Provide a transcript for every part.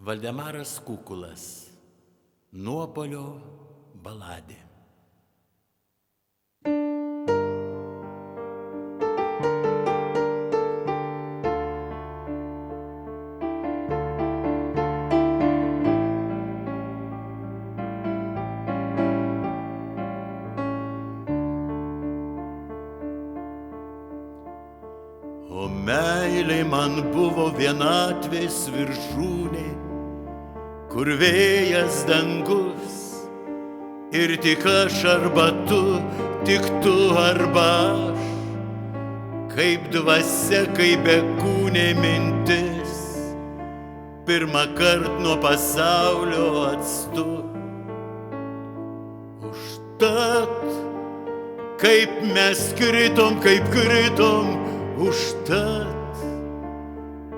Valdemaras Kukulas. Nuopuolio baladė. O meilė man buvo vienatvės viršūnė, kur vėjas dangus ir tik aš arba tu, tik tu arba aš, kaip dvasia, kaip bekūnė mintis, pirmą kartą nuo pasaulio atstu. Užtat, kaip mes kritom, užtat,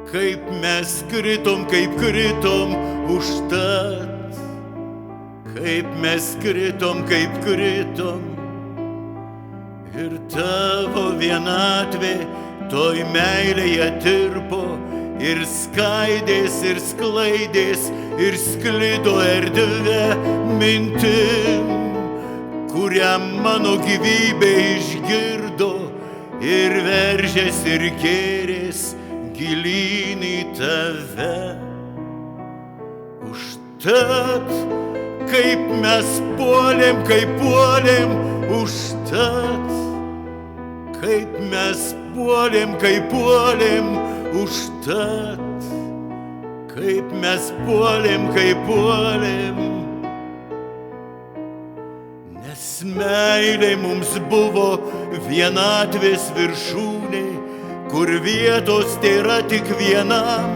kaip mes kritom, užtat, kaip mes kritom, ir tavo vienatvė toj meilėje tirpo, ir skaidės, ir sklaidės, ir sklido erdvė mintim, kurią mano gyvybė išgirdo, ir veržės ir kėrės gilyn į tave. Užtat, kaip mes puolėm, užtat, kaip mes puolėm, užtat, kaip mes puolėm, nes meilė mums buvo vienatvės viršūnė, kur vietos tėra tik vienam,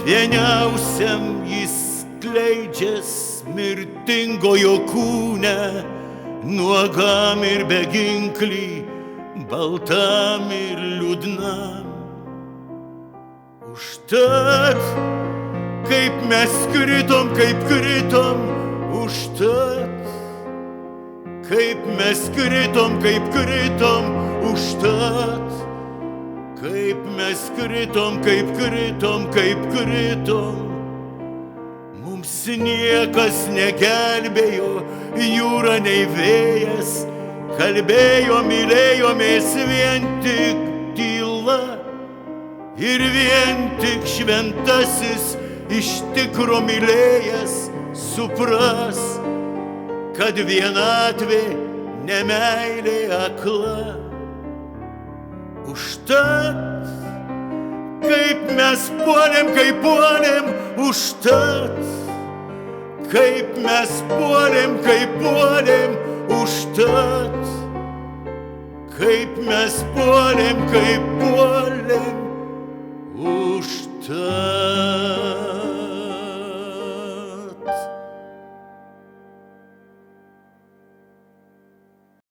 vieniausiam jis skleidžias mirtingojo kūne, nuogam ir beginklį, baltam ir liūdnam. Užtat, kaip mes kritom, užtat, kaip mes kritom, užtat, kaip mes kritom, mums niekas negelbėjo, jūra nei vėjas, kalbėjo, mylėjomės vien tik tyla, ir vien tik šventasis iš tikro mylėjas supras, kad vienatvė ne meilė akla. Užtat, kaip mes puolėm, užtat, kaip mes puolėm, užtat, kaip mes puolėm, užtat.